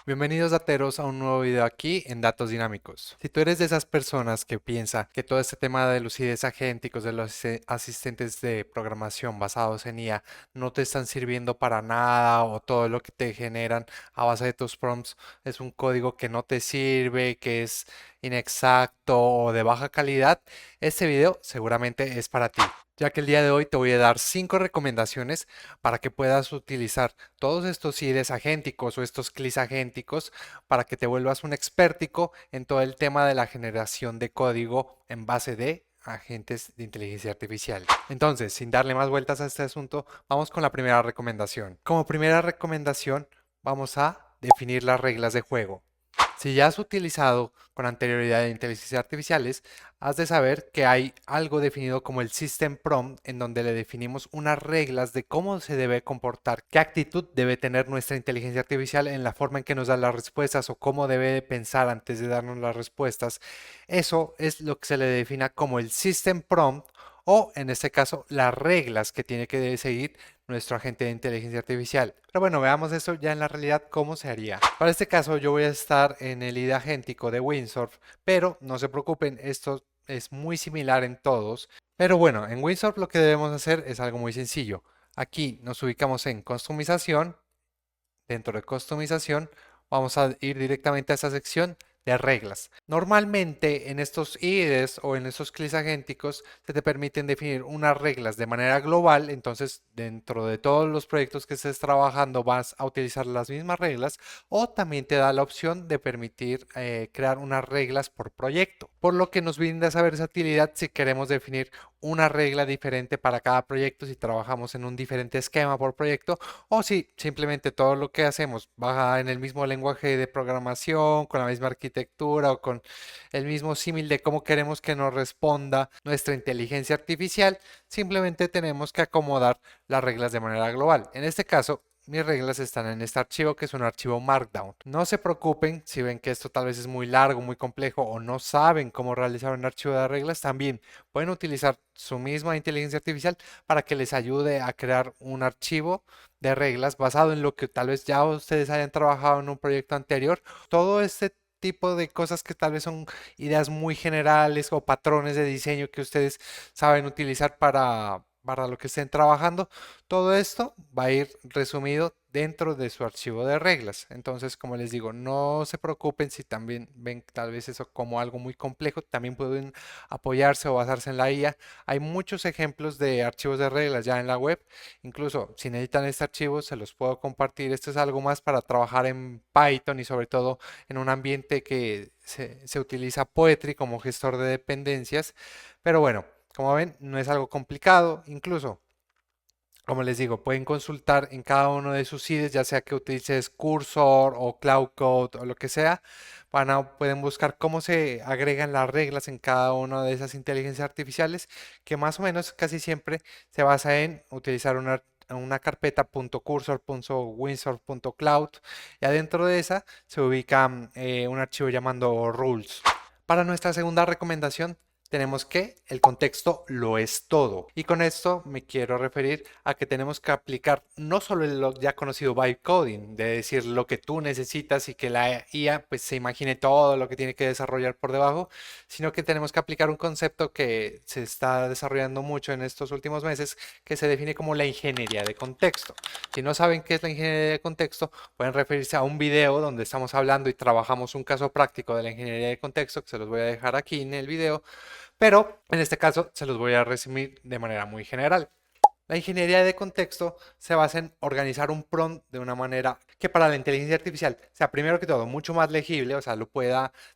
Bienvenidos dateros a un nuevo video aquí en Datos Dinámicos. Si tú eres de esas personas que piensa que todo este tema de los IDEs agénticos, de los asistentes de programación basados en IA no te están sirviendo para nada o todo lo que te generan a base de tus prompts es un código que no te sirve, que es inexacto o de baja calidad, este video seguramente es para ti, ya que el día de hoy te voy a dar 5 recomendaciones para que puedas utilizar todos estos IDEs agénticos o estos CLIs agénticos para que te vuelvas un expertico en todo el tema de la generación de código en base de agentes de inteligencia artificial. Entonces, sin darle más vueltas a este asunto, vamos con la primera recomendación. Como primera recomendación, vamos a definir las reglas de juego. Si ya has utilizado con anterioridad inteligencias artificiales, has de saber que hay algo definido como el System Prompt, en donde le definimos unas reglas de cómo se debe comportar, qué actitud debe tener nuestra inteligencia artificial en la forma en que nos da las respuestas o cómo debe de pensar antes de darnos las respuestas. Eso es lo que se le defina como el System Prompt o, en este caso, las reglas que tiene que seguir nuestro agente de inteligencia artificial. Pero bueno, veamos eso ya en la realidad cómo se haría. Para este caso yo voy a estar en el IDE agéntico de Windsurf, pero no se preocupen, esto es muy similar en todos. Pero bueno, en Windsurf lo que debemos hacer es algo muy sencillo. Aquí nos ubicamos en customización. Dentro de customización vamos a ir directamente a esta sección de reglas. Normalmente en estos IDEs o en estos CLIs agénticos se te permiten definir unas reglas de manera global, entonces dentro de todos los proyectos que estés trabajando vas a utilizar las mismas reglas o también te da la opción de permitir crear unas reglas por proyecto, por lo que nos brinda esa versatilidad si queremos definir una regla diferente para cada proyecto, si trabajamos en un diferente esquema por proyecto o si simplemente todo lo que hacemos baja en el mismo lenguaje de programación, con la misma arquitectura o con el mismo símil de cómo queremos que nos responda nuestra inteligencia artificial, simplemente tenemos que acomodar las reglas de manera global. En este caso, mis reglas están en este archivo que es un archivo Markdown. No se preocupen si ven que esto tal vez es muy largo, muy complejo o no saben cómo realizar un archivo de reglas. También pueden utilizar su misma inteligencia artificial para que les ayude a crear un archivo de reglas basado en lo que tal vez ya ustedes hayan trabajado en un proyecto anterior. Todo este tipo de cosas que tal vez son ideas muy generales o patrones de diseño que ustedes saben utilizar para lo que estén trabajando, todo esto va a ir resumido dentro de su archivo de reglas. Entonces, como les digo, no se preocupen si también ven tal vez eso como algo muy complejo, también pueden apoyarse o basarse en la IA. Hay muchos ejemplos de archivos de reglas ya en la web. Incluso si necesitan este archivo, se los puedo compartir. Esto es algo más para trabajar en Python y sobre todo en un ambiente que se utiliza Poetry como gestor de dependencias. Pero bueno, como ven, no es algo complicado. Incluso, como les digo, pueden consultar en cada uno de sus IDEs, ya sea que utilices Cursor o Cloud Code o lo que sea. Pueden buscar cómo se agregan las reglas en cada una de esas inteligencias artificiales, que más o menos casi siempre se basa en utilizar una carpeta .cursor.windsor.cloud y adentro de esa se ubica un archivo llamando rules. Para nuestra segunda recomendación tenemos que el contexto lo es todo. Y con esto me quiero referir a que tenemos que aplicar no solo el ya conocido vibe coding, de decir lo que tú necesitas y que la IA pues se imagine todo lo que tiene que desarrollar por debajo, sino que tenemos que aplicar un concepto que se está desarrollando mucho en estos últimos meses, que se define como la ingeniería de contexto. Si no saben qué es la ingeniería de contexto, pueden referirse a un video donde estamos hablando y trabajamos un caso práctico de la ingeniería de contexto, que se los voy a dejar aquí en el video, pero en este caso se los voy a resumir de manera muy general. La ingeniería de contexto se basa en organizar un prompt de una manera que para la inteligencia artificial sea primero que todo mucho más legible, o sea,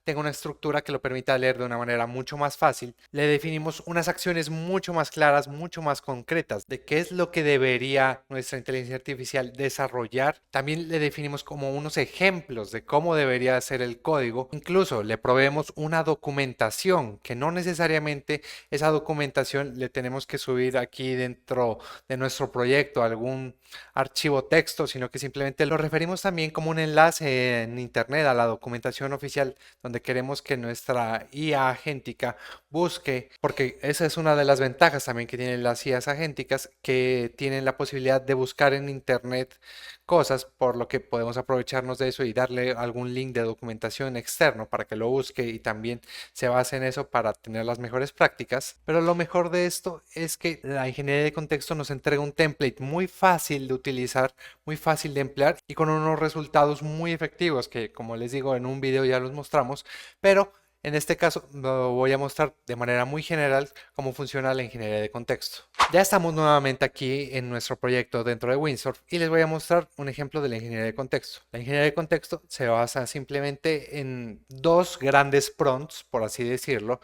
tenga una estructura que lo permita leer de una manera mucho más fácil. Le definimos unas acciones mucho más claras, mucho más concretas de qué es lo que debería nuestra inteligencia artificial desarrollar. También le definimos como unos ejemplos de cómo debería ser el código. Incluso le proveemos una documentación que no necesariamente esa documentación le tenemos que subir aquí dentro de nuestro proyecto algún archivo texto, sino que simplemente lo referimos también como un enlace en Internet a la documentación oficial donde queremos que nuestra IA agéntica busque, porque esa es una de las ventajas también que tienen las IAs agénticas, que tienen la posibilidad de buscar en Internet cosas, por lo que podemos aprovecharnos de eso y darle algún link de documentación externo para que lo busque y también se base en eso para tener las mejores prácticas. Pero lo mejor de esto es que la ingeniería de contexto nos entrega un template muy fácil de utilizar, muy fácil de emplear y con unos resultados muy efectivos que, como les digo, en un video ya los mostramos, pero en este caso lo voy a mostrar de manera muy general cómo funciona la ingeniería de contexto. Ya estamos nuevamente aquí en nuestro proyecto dentro de Windsurf y les voy a mostrar un ejemplo de la ingeniería de contexto. La ingeniería de contexto se basa simplemente en dos grandes prompts, por así decirlo,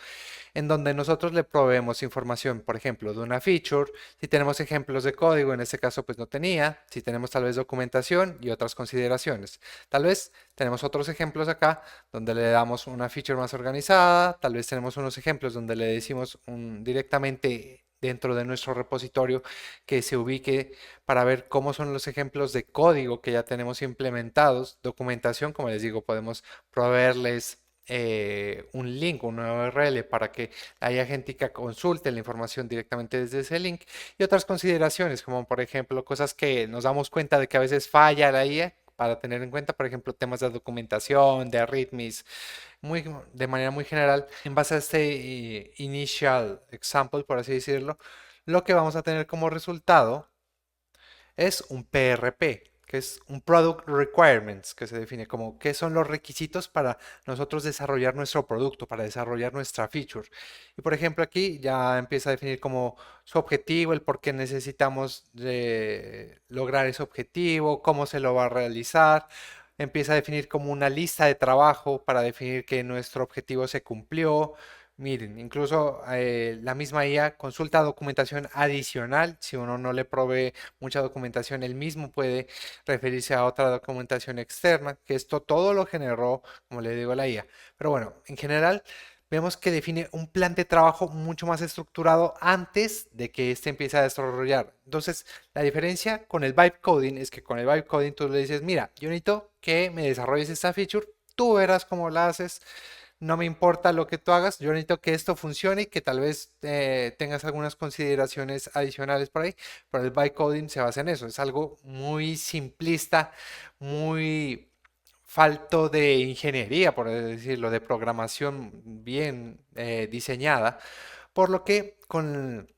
en donde nosotros le proveemos información, por ejemplo, de una feature, si tenemos ejemplos de código, en este caso pues no tenía, si tenemos tal vez documentación y otras consideraciones. Tal vez tenemos otros ejemplos acá donde le damos una feature más organizada, tal vez tenemos unos ejemplos donde le decimos directamente dentro de nuestro repositorio que se ubique para ver cómo son los ejemplos de código que ya tenemos implementados, documentación, como les digo, podemos proveerles un link, una URL para que haya gente que consulte la información directamente desde ese link y otras consideraciones como por ejemplo cosas que nos damos cuenta de que a veces falla la IA para tener en cuenta, por ejemplo, temas de documentación, de arithmes, de manera muy general, en base a este initial example, por así decirlo, lo que vamos a tener como resultado es un PRP, que es un Product Requirements, que se define como qué son los requisitos para nosotros desarrollar nuestro producto, para desarrollar nuestra feature. Y por ejemplo aquí ya empieza a definir como su objetivo, el por qué necesitamos lograr ese objetivo, cómo se lo va a realizar. Empieza a definir como una lista de trabajo para definir que nuestro objetivo se cumplió. Miren, incluso la misma IA consulta documentación adicional. Si uno no le provee mucha documentación, él mismo puede referirse a otra documentación externa, que esto todo lo generó, como le digo, la IA. Pero bueno, en general vemos que define un plan de trabajo mucho más estructurado antes de que éste empiece a desarrollar. Entonces, la diferencia con el vibe coding es que con el vibe coding tú le dices, mira, yo necesito que me desarrolles esta feature, tú verás cómo la haces, no me importa lo que tú hagas, yo necesito que esto funcione y que tal vez tengas algunas consideraciones adicionales por ahí, pero el bytecoding se basa en eso, es algo muy simplista, muy falto de ingeniería, por así decirlo, de programación bien diseñada, por lo que con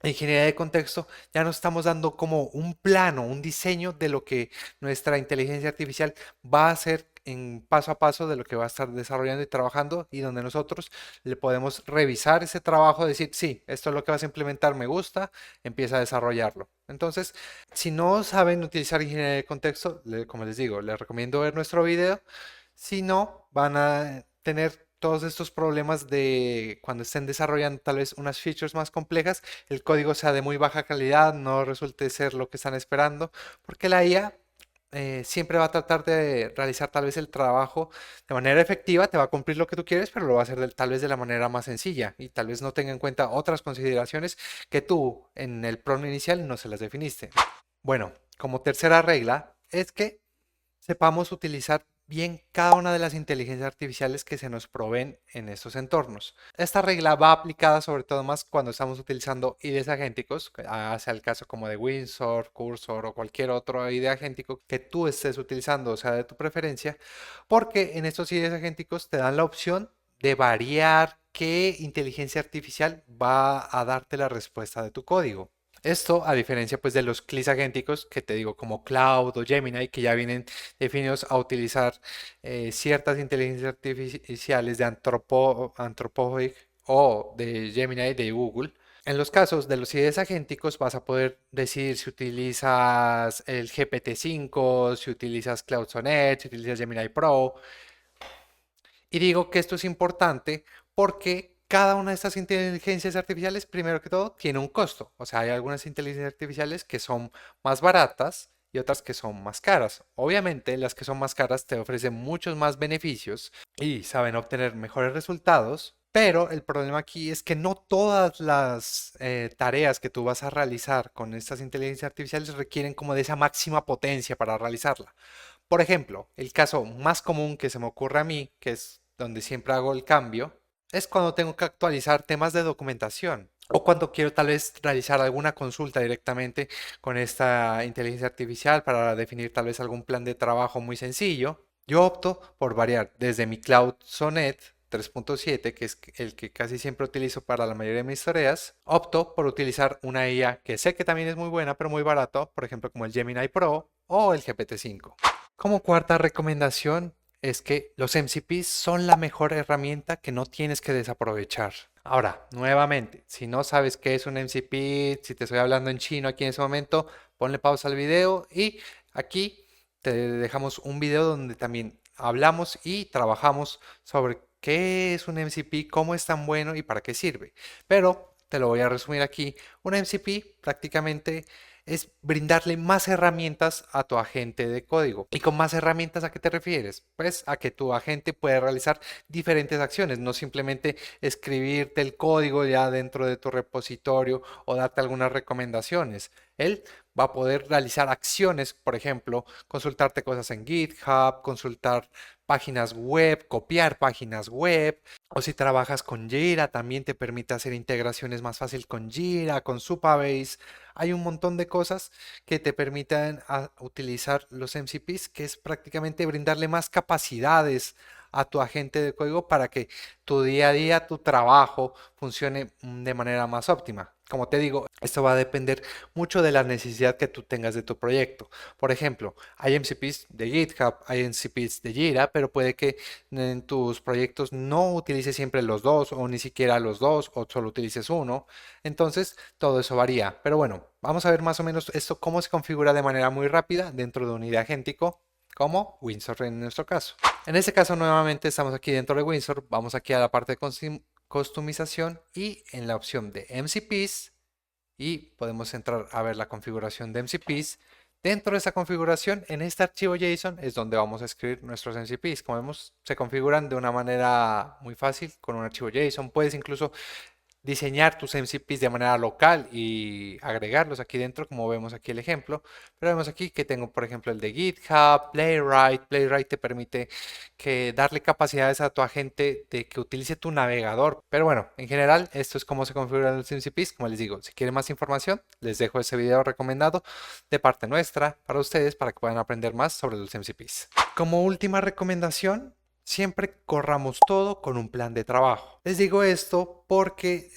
la ingeniería de contexto ya nos estamos dando como un plano, un diseño de lo que nuestra inteligencia artificial va a hacer en paso a paso de lo que va a estar desarrollando y trabajando y donde nosotros le podemos revisar ese trabajo, decir, sí, esto es lo que vas a implementar, me gusta, empieza a desarrollarlo. Entonces, si no saben utilizar ingeniería de contexto, como les digo, les recomiendo ver nuestro video. Si no, van a tener todos estos problemas de cuando estén desarrollando tal vez unas features más complejas, el código sea de muy baja calidad, no resulte ser lo que están esperando, porque la IA siempre va a tratar de realizar tal vez el trabajo de manera efectiva, te va a cumplir lo que tú quieres, pero lo va a hacer tal vez de la manera más sencilla y tal vez no tenga en cuenta otras consideraciones que tú en el prompt inicial no se las definiste. Bueno, como tercera regla es que sepamos utilizar bien cada una de las inteligencias artificiales que se nos proveen en estos entornos. Esta regla va aplicada sobre todo más cuando estamos utilizando IDEs agénticos, sea el caso como de Windsor, Cursor o cualquier otro IDE agéntico que tú estés utilizando, o sea, de tu preferencia, porque en estos IDEs agénticos te dan la opción de variar qué inteligencia artificial va a darte la respuesta de tu código. Esto, a diferencia pues de los CLIs agénticos que te digo como Cloud o Gemini, que ya vienen definidos a utilizar ciertas inteligencias artificiales de Anthropic o de Gemini de Google. En los casos de los IDEs agénticos vas a poder decidir si utilizas el GPT-5, si utilizas Cloud Sonnet, si utilizas Gemini Pro. Y digo que esto es importante porque cada una de estas inteligencias artificiales, primero que todo, tiene un costo. O sea, hay algunas inteligencias artificiales que son más baratas y otras que son más caras. Obviamente, las que son más caras te ofrecen muchos más beneficios y saben obtener mejores resultados. Pero el problema aquí es que no todas las tareas que tú vas a realizar con estas inteligencias artificiales requieren como de esa máxima potencia para realizarla. Por ejemplo, el caso más común que se me ocurre a mí, que es donde siempre hago el cambio, es cuando tengo que actualizar temas de documentación o cuando quiero tal vez realizar alguna consulta directamente con esta inteligencia artificial para definir tal vez algún plan de trabajo muy sencillo. Yo opto por variar desde mi Cloud Sonnet 3.7, que es el que casi siempre utilizo para la mayoría de mis tareas, opto por utilizar una IA que sé que también es muy buena, pero muy barato, por ejemplo como el Gemini Pro o el GPT-5. Como cuarta recomendación es que los MCPs son la mejor herramienta que no tienes que desaprovechar. Ahora, nuevamente, si no sabes qué es un MCP, si te estoy hablando en chino aquí en ese momento, ponle pausa al video y aquí te dejamos un video donde también hablamos y trabajamos sobre qué es un MCP, cómo es tan bueno y para qué sirve. Pero te lo voy a resumir aquí. Un MCP prácticamente es brindarle más herramientas a tu agente de código. ¿Y con más herramientas a qué te refieres? Pues a que tu agente puede realizar diferentes acciones, no simplemente escribirte el código ya dentro de tu repositorio o darte algunas recomendaciones. Él va a poder realizar acciones, por ejemplo, consultarte cosas en GitHub, consultar páginas web, copiar páginas web, o si trabajas con Jira, también te permite hacer integraciones más fácil con Jira, con Supabase. Hay un montón de cosas que te permitan utilizar los MCPs, que es prácticamente brindarle más capacidades a tu agente de código para que tu día a día, tu trabajo funcione de manera más óptima. Como te digo, esto va a depender mucho de la necesidad que tú tengas de tu proyecto. Por ejemplo, hay MCPs de GitHub, hay MCPs de Jira, pero puede que en tus proyectos no utilices siempre los dos o ni siquiera los dos o solo utilices uno. Entonces, todo eso varía. Pero bueno, vamos a ver más o menos esto cómo se configura de manera muy rápida dentro de un IDE agéntico como Windsor en nuestro caso. En este caso, nuevamente estamos aquí dentro de Windsor. Vamos aquí a la parte de customización y en la opción de MCPs y podemos entrar a ver la configuración de MCPs. Dentro de esta configuración, en este archivo JSON es donde vamos a escribir nuestros MCPs. Como vemos, se configuran de una manera muy fácil con un archivo JSON. Puedes incluso diseñar tus MCPs de manera local y agregarlos aquí dentro, como vemos aquí el ejemplo. Pero vemos aquí que tengo, por ejemplo, el de GitHub, Playwright. Playwright te permite darle capacidades a tu agente de que utilice tu navegador. Pero bueno, en general, esto es cómo se configuran los MCPs. Como les digo, si quieren más información, les dejo ese video recomendado de parte nuestra para ustedes para que puedan aprender más sobre los MCPs. Como última recomendación, siempre corramos todo con un plan de trabajo. Les digo esto porque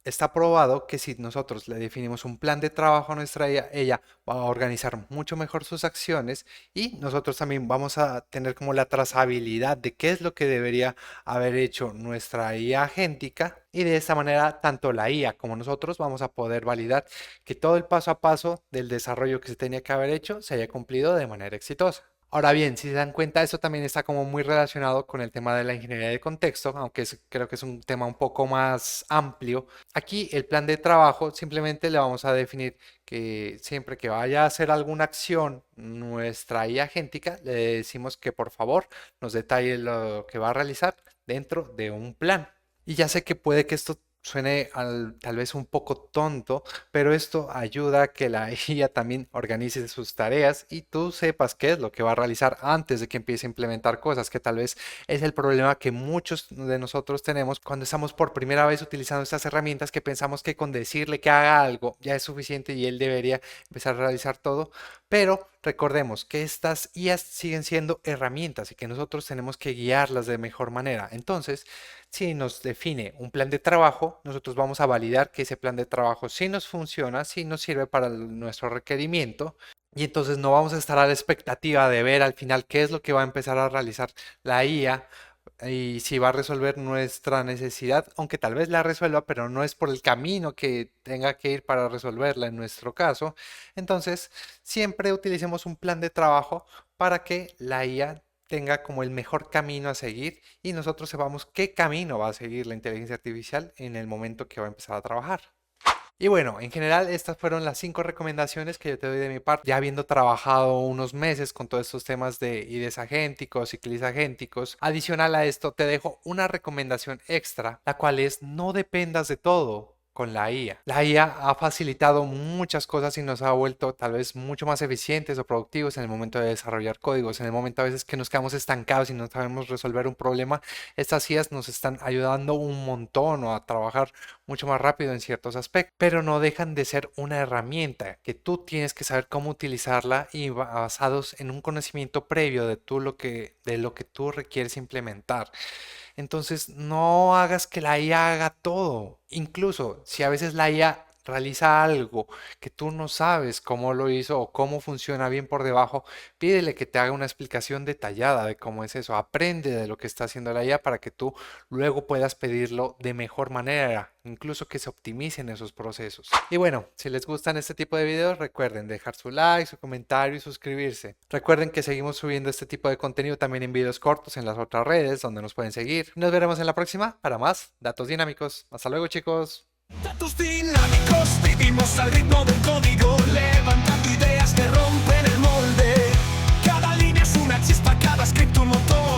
está probado que si nosotros le definimos un plan de trabajo a nuestra IA, ella va a organizar mucho mejor sus acciones y nosotros también vamos a tener como la trazabilidad de qué es lo que debería haber hecho nuestra IA agéntica y de esta manera tanto la IA como nosotros vamos a poder validar que todo el paso a paso del desarrollo que se tenía que haber hecho se haya cumplido de manera exitosa. Ahora bien, si se dan cuenta, eso también está como muy relacionado con el tema de la ingeniería de contexto, aunque creo que es un tema un poco más amplio. Aquí el plan de trabajo simplemente le vamos a definir que siempre que vaya a hacer alguna acción nuestra IA agéntica, le decimos que por favor nos detalle lo que va a realizar dentro de un plan. Y ya sé que puede que esto suene tal vez un poco tonto, pero esto ayuda a que la IA también organice sus tareas y tú sepas qué es lo que va a realizar antes de que empiece a implementar cosas, que tal vez es el problema que muchos de nosotros tenemos cuando estamos por primera vez utilizando estas herramientas, que pensamos que con decirle que haga algo ya es suficiente y él debería empezar a realizar todo, pero recordemos que estas IAs siguen siendo herramientas y que nosotros tenemos que guiarlas de mejor manera. Entonces, si nos define un plan de trabajo, nosotros vamos a validar que ese plan de trabajo sí nos funciona, sí nos sirve para nuestro requerimiento. Y entonces no vamos a estar a la expectativa de ver al final qué es lo que va a empezar a realizar la IA y si va a resolver nuestra necesidad, aunque tal vez la resuelva, pero no es por el camino que tenga que ir para resolverla en nuestro caso. Entonces, siempre utilicemos un plan de trabajo para que la IA tenga como el mejor camino a seguir y nosotros sepamos qué camino va a seguir la inteligencia artificial en el momento que va a empezar a trabajar. Y bueno, en general estas fueron las 5 recomendaciones que yo te doy de mi parte, ya habiendo trabajado unos meses con todos estos temas de IDEs agénticos y CLIs agénticos. Adicional a esto, te dejo una recomendación extra, la cual es: no dependas de todo con la IA. La IA ha facilitado muchas cosas y nos ha vuelto tal vez mucho más eficientes o productivos en el momento de desarrollar códigos. En el momento a veces que nos quedamos estancados y no sabemos resolver un problema, estas IAs nos están ayudando un montón o a trabajar mucho más rápido en ciertos aspectos, pero no dejan de ser una herramienta que tú tienes que saber cómo utilizarla y basados en un conocimiento previo de lo que tú requieres implementar. Entonces, no hagas que la IA haga todo. Incluso si a veces la IA realiza algo que tú no sabes cómo lo hizo o cómo funciona bien por debajo, pídele que te haga una explicación detallada de cómo es eso. Aprende de lo que está haciendo la IA para que tú luego puedas pedirlo de mejor manera, incluso que se optimicen esos procesos. Y bueno, si les gustan este tipo de videos, recuerden dejar su like, su comentario y suscribirse. Recuerden que seguimos subiendo este tipo de contenido también en videos cortos en las otras redes donde nos pueden seguir. Nos veremos en la próxima para más datos dinámicos. Hasta luego, chicos. Datos dinámicos, vivimos al ritmo del código, levantando ideas que rompen el molde. Cada línea es una chispa, cada script un motor.